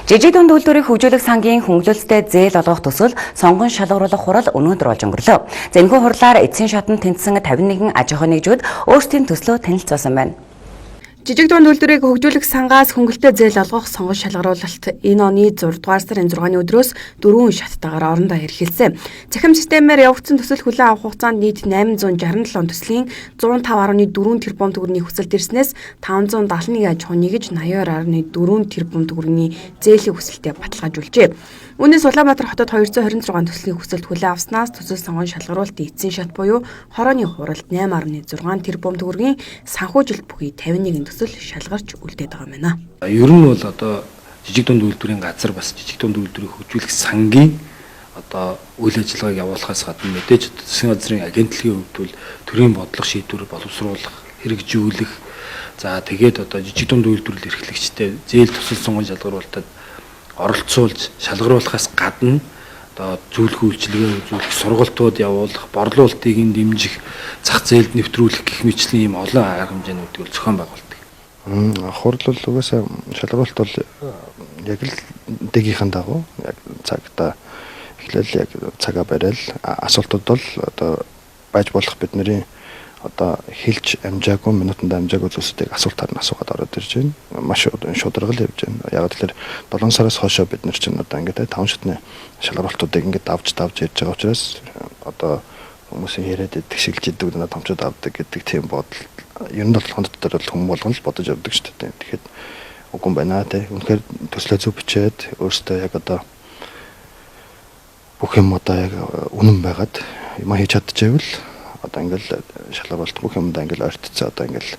Жижиг дунд үйлдвэрийг хөгжүүлэх сангийн хөнгөлөлтөд зээл олгох төсөл сонгон шалгаруулах хурал өнөөдөр болж өнгөрлөө. За энэхүү хурлаар эцсийн шатанд тэнцсэн 51 аж ахуйн нэгжүүд өөрсдийн төслөө танилцуулсан байна. Жижиг дунд үйлдвэрийг хөгжүүлэх сангаас хөнгөлөлтөд зээл олгох сонгон шалгаруулалт энэ оны 6 дугаар сарын 6-ны өдрөөс 4 шаттайгаар орондоо хэрэгэлсэн. Цахим системээр явагдсан төсөл хүлээн авах хугацаанд нийт 867 төслийн 105.4 тэрбум төгрөгийн хүсэлт ирснээс 571 аж ахуйн нэгж 82.4 тэрбум төгрөгийн зээлийн хүсэлтэд баталгаажуулжээ. Үүнээс Улаанбаатар хотод 226 төслийн хүсэлт хүлээн авснаас төсөл сонгон шалгаруулалтын эцсийн шат буюу хорооны хуралд 8.6 тэрбум төгрөгийн санхүүжилт бүхий 51 төсөл шалгарч үлдээд байгаа юм байна. Ер нь бол одоо жижиг дунд үйлдвэрийн газар бас жижиг дунд үйлдвэрийг хөгжүүлэх сангийн одоо үйл ажиллагааг явуулахаас гадна мэдээж засгийн газрын агентлагийн хувьд бол төрийн бодлого шийдвэр боловсруулах, хэрэгжүүлэх, за тэгээд одоо жижиг дунд үйлдвэрлэл эрхлэгчтэй зээл төсөл сонгон шалгаруулалтад оролцуулж шалгаруулахаас гадна одоо зөвлөх үйлчилгээ үзүүлэх, сургалтууд явуулах, борлуулалтыг дэмжих, зах зээлд нэвтрүүлэх гэх мэтлийн ийм олон арга хэмжээнүүдийг зохион байгуулдаг. Хурал бол угаасаа шалгаруулалт бол яг л дэгийнхэн дагуу яг цагта эхлээл яг цагаа барайл асуултууд бол одоо байж болох бидний одоо хэлж амжаагүй минутанд амжаагүй зүйлсүүдийг асуултаар нь асуугаад ороод ирж байна. Маш шударгал явж байна. Яг тэгэхээр 7 сараас хойшоо бид нар чинь одоо ингээд 5 шатны шалгаруулалтуудыг ингээд давж ирж байгаа учраас одоо хүмүүсийн яриад идэх шилж идэг надад томчууд авдаг гэдэг тийм бодол ер нь бол хонд дотор бол хүмүүс болгон л бодож явдаг шүү дээ. Тэгэхэд үгүй байна те. Үнэхээр төслөө зөв бичээд өөртөө яг одоо бүх юм одоо яг үнэн байгаад юм хийж чадчихвэл одоо ингээл шалгаруулалт бүх юмдаа ингээл ойртцоо одоо ингээл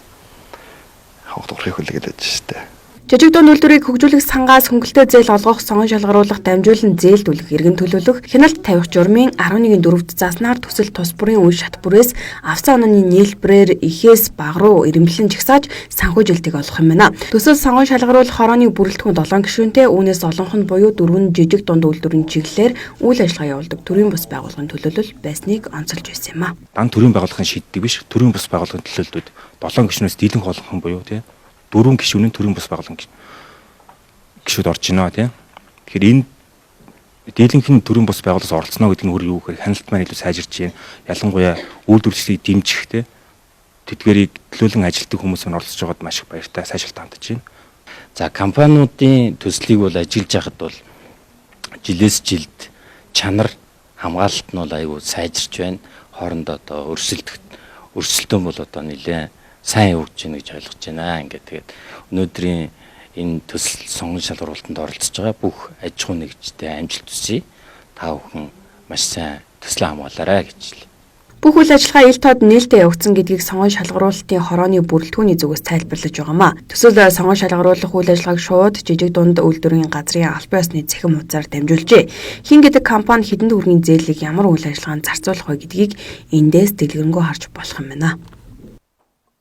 хавх дурхыг хүлээгээд байж штэ. Жижиг дунд үйлдвэрийг хөгжүүлэх сангаас хөнгөлөлтөд зээл олгох, сонгон шалгаруулах, дамжуулан зээлдүүлэх, эргэн төлөвлөх, хяналт тавих журмын 11-4-д зааснаар төсөл тус бүрийн үе шат бүрээс авсан онооны нийлбэрээр ихээс бага руу ирэмблэн жагсааж санхүүжилтийг олгох юм байна. Төсөл сонгон шалгаруулах хорооны бүрэлдэхүүн 7 гишүүнтэй, үүнээс олонх нь буюу 4 жижиг дунд үйлдвэрийн чиглэлээр үйл ажиллагаа явуулдаг төрийн бас байгууллагын төлөөлөл байсныг онцолж байсан юм а. Дан төрийн байгууллагын шийддэг биш, төрийн бас байгууллагын төлөөлөлд 7 гишүүнээс дийлэнх болгох юм буюу тийм 4 гишүүний төрийн бас байгууллагын гишүүд орж байна тийм. Тэгэхээр энэ дийлэнх нь төрийн бас байгууллагаас оролцоно гэдэг нь өөр юу гэхээр хяналт маань илүү сайжирч байна. Ялангуяа үйлдвэрлэлийг дэмжих тийм тэдгэрийг төлөөлөн ажилтдаг хүмүүс нь оролцож байгаад маш их баяртай сайжралт хандж байна. За компаниудын төслийг бол ажиллаж байхад бол жилээс жилд чанар хамгаалалт нь бол аюул сайжирч байна. Хоорондоо одоо өрсөлдөөн бол одоо нэлээд сайн явагдаж байна гэж ойлгож байна. Ингээд тэгээд өнөөдрийн энэ төсөл сонгон шалгаруулалтанд оролцож байгаа бүх аж ахуйн нэгжтэй амжилт хүсье. Та бүхэн маш сайн төслөө хамгаалаарай гэж хэлье. Бүх үйл ажиллагаа ил тод нээлттэй явагдсан гэдгийг сонгон шалгаруулалтын хорооны бүрэлдэхүүний зүгээс тайлбарлаж байгаамаа. Төсөл сонгон шалгаруулах үйл ажиллагааг шууд жижиг дунд үйлдвэрийн газрын албан ёсны цахим хуудасаар дамжуулжээ. Хин гэдэг компани хэдэн төгрөгийн зээлийг ямар үйл ажиллагаанд зарцуулах вэ гэдгийг эндээс дэлгэрэнгүй харж болох юм байна.